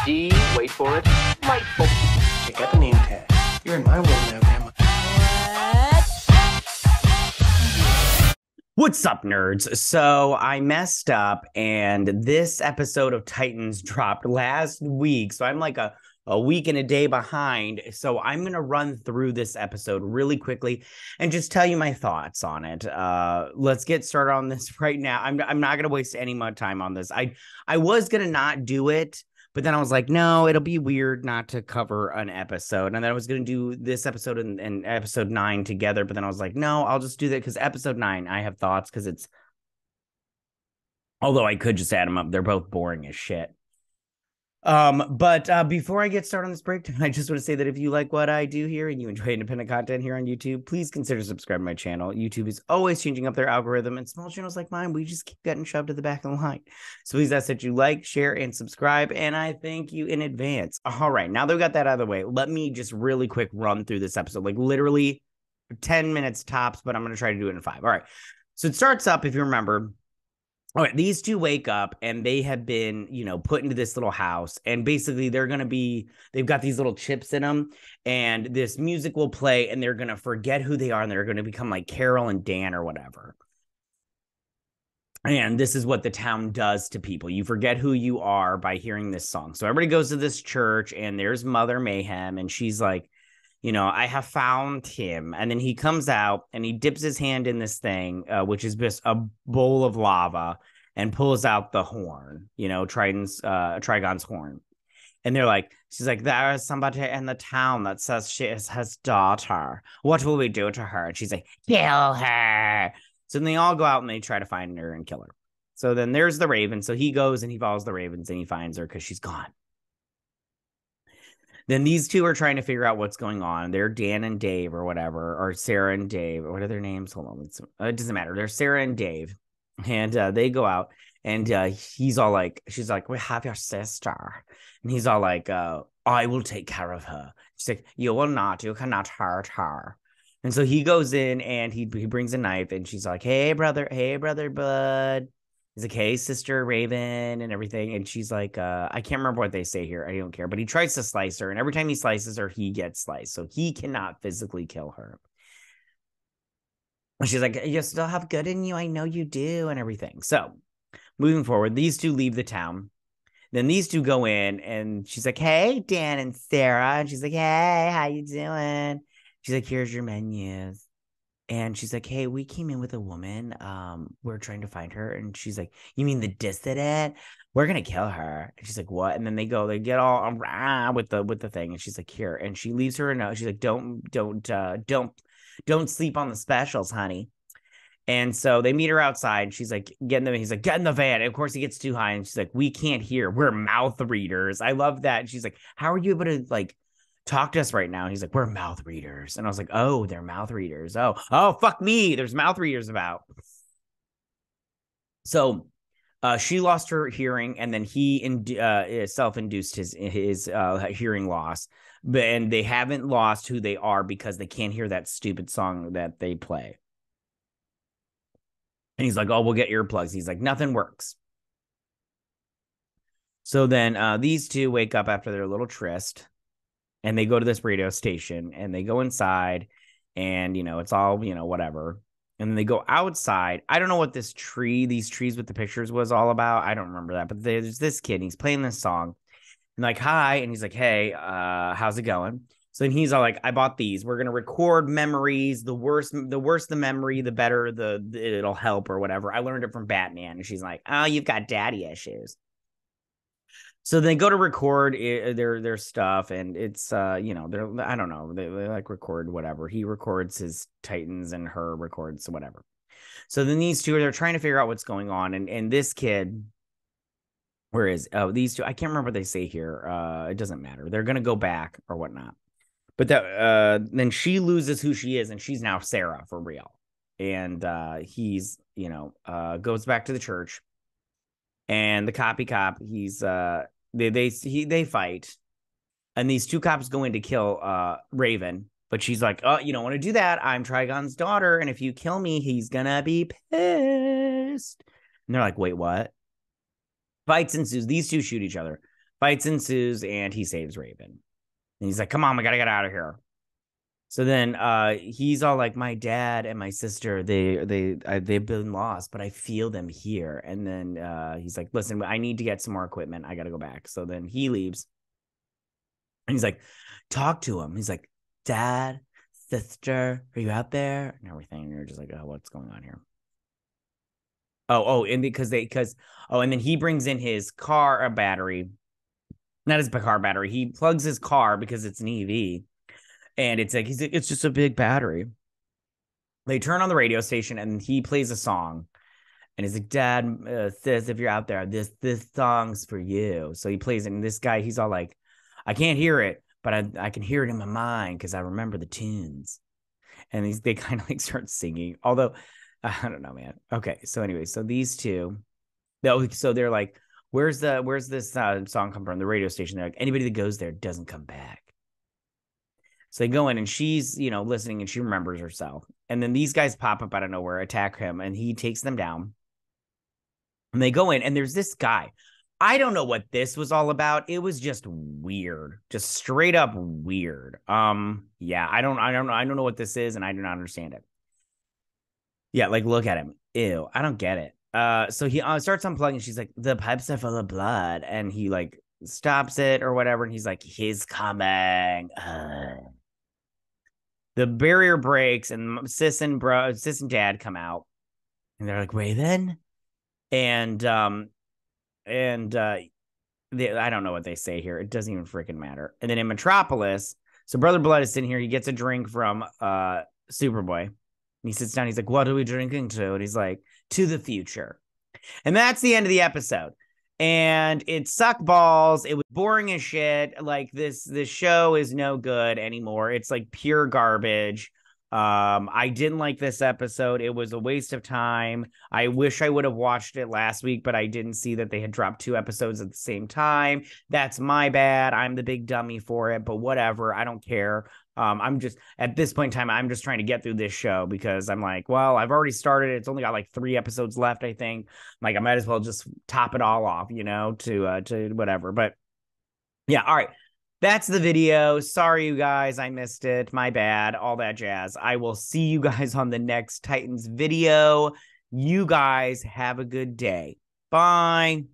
G, wait for it, Lightful. Check out the name tag. You're in my world now, Grandma. What's up, nerds? So I messed up, and this episode of Titans dropped last week. So I'm like a week and a day behind. So I'm going to run through this episode really quickly and just tell you my thoughts on it. Let's get started on this right now. I'm not going to waste any more time on this. I was going to not do it, but then I was like, no, it'll be weird not to cover an episode. And then I was going to do this episode and episode 9 together. But then I was like, no, I'll just do that because episode 9, I have thoughts because it's, although I could just add them up, they're both boring as shit. But before I get started on this breakdown, I just want to say that if you like what I do here and you enjoy independent content here on YouTube, please consider subscribing to my channel. YouTube is always changing up their algorithm, and small channels like mine, we just keep getting shoved to the back of the line. So please ask that you like, share, and subscribe, and I thank you in advance. All right, now that we got that out of the way, let me just really quick run through this episode, like literally 10 minutes tops, but I'm going to try to do it in 5. All right, so it starts up, if you remember. All right, these two wake up and they have been, put into this little house, and basically they've got these little chips in them, and this music will play, and they're going to forget who they are, and they're going to become like Carol and Dan or whatever. And this is what the town does to people. You forget who you are by hearing this song. So everybody goes to this church, and there's Mother Mayhem, and she's like, I have found him. And then he comes out and he dips his hand in this thing, which is just a bowl of lava, and pulls out the horn, Trigon's horn. And they're like, she's like, there is somebody in the town that says she is his daughter. What will we do to her? And she's like, kill her. So then they all go out and they try to find her and kill her. So then there's the Raven. So he goes and he follows the Ravens and he finds her because she's gone. Then these two are trying to figure out what's going on. They're Dan and Dave or whatever, or Sarah and Dave. What are their names? Hold on. It doesn't matter. They're Sarah and Dave. And they go out, and he's all like, she's like, we have your sister. And he's all like, I will take care of her. She's like, you will not. You cannot hurt her. And so he goes in and he brings a knife, and she's like, hey, brother bud. He's like, hey, sister Raven, and everything. And she's like, I can't remember what they say here. I don't care. But he tries to slice her. And every time he slices her, he gets sliced. So he cannot physically kill her. And she's like, you still have good in you. I know you do, and everything. So moving forward, these two leave the town. Then these two go in, and she's like, hey, Dan and Sarah. And she's like, hey, how you doing? She's like, here's your menus. And she's like, hey, we came in with a woman. We're trying to find her. And she's like, you mean the dissident? We're going to kill her. And she's like, what? And then they get all around with the thing. And she's like, here. And she leaves her a note. She's like, don't sleep on the specials, honey. And so they meet her outside. And she's like, he's like, get in the van. And of course he gets too high. And she's like, we can't hear. We're mouth readers. I love that. And she's like, how are you able to talk to us right now? And he's like, we're mouth readers. And I was like, oh, they're mouth readers. Oh, fuck me. There's mouth readers about. So she lost her hearing, and then he self-induced his hearing loss. And they haven't lost who they are because they can't hear that stupid song that they play. And he's like, oh, we'll get earplugs. He's like, nothing works. So then these two wake up after their little tryst. And they go to this radio station, and they go inside, and, it's all, whatever. And then they go outside. I don't know what these trees with the pictures was all about. I don't remember that. But there's this kid, and he's playing this song. And like, hi. And he's like, hey, how's it going? So then he's all like, I bought these. We're going to record memories. The worse the memory, the better it'll help or whatever. I learned it from Batman. And she's like, oh, you've got daddy issues. So they go to record their stuff, and it's I don't know, they record whatever. He records his Titans, and her records whatever. So then these two they're trying to figure out what's going on, and this kid, these two, I can't remember what they say here. It doesn't matter. They're gonna go back or whatnot. But then she loses who she is, and she's now Sarah for real. And he's goes back to the church, and the cop, he's they fight, and these two cops go in to kill Raven, but she's like, oh, you don't want to do that. I'm Trigon's daughter, and if you kill me, he's gonna be pissed. And they're like, wait, what? Fights ensues. These two shoot each other. Fights ensues, and he saves Raven. And he's like, come on, we gotta get out of here. So then he's all like, my dad and my sister, they've been lost, but I feel them here. And then he's like, listen, I need to get some more equipment. I gotta go back. So then he leaves. And he's like, talk to him. He's like, dad, sister, are you out there? And everything. And you're just like, oh, what's going on here? And and then he brings in his car battery. Not his car battery. He plugs his car because it's an EV. And it's like, it's just a big battery. They turn on the radio station and he plays a song. And he's like, dad, sis, if you're out there, this song's for you. So he plays it. And this guy, he's all like, I can't hear it, but I can hear it in my mind because I remember the tunes. And they kind of like start singing. Although, I don't know, man. Okay. So anyway, so these two, so they're like, where's this song come from? The radio station. They're like, anybody that goes there doesn't come back. So they go in and she's, listening and she remembers herself. And then these guys pop up out of nowhere, attack him, and he takes them down. And they go in and there's this guy. I don't know what this was all about. It was just weird, just straight up weird. Yeah, I don't know what this is, and I do not understand it. Yeah, like look at him. Ew, I don't get it. So he starts unplugging. She's like, the pipes are full of blood, and he like stops it or whatever, and he's like, he's coming. The barrier breaks, and sis and dad come out, and they're like, Raven, and I don't know what they say here. It doesn't even freaking matter. And then in Metropolis, so Brother Blood is sitting here. He gets a drink from Superboy. And he sits down. He's like, what are we drinking to? And he's like, to the future. And that's the end of the episode. And it sucked balls. It was boring as shit. Like this show is no good anymore. It's like pure garbage. I didn't like this episode. It was a waste of time. I wish I would have watched it last week, but I didn't see that they had dropped 2 episodes at the same time. That's my bad. I'm the big dummy for it, but whatever. I don't care. I'm just at this point in time, I'm just trying to get through this show because I'm like, well, I've already started it. It's only got like 3 episodes left, I think. Like I might as well just top it all off, to whatever. But yeah, all right. That's the video. Sorry, you guys. I missed it. My bad. All that jazz. I will see you guys on the next Titans video. You guys have a good day. Bye.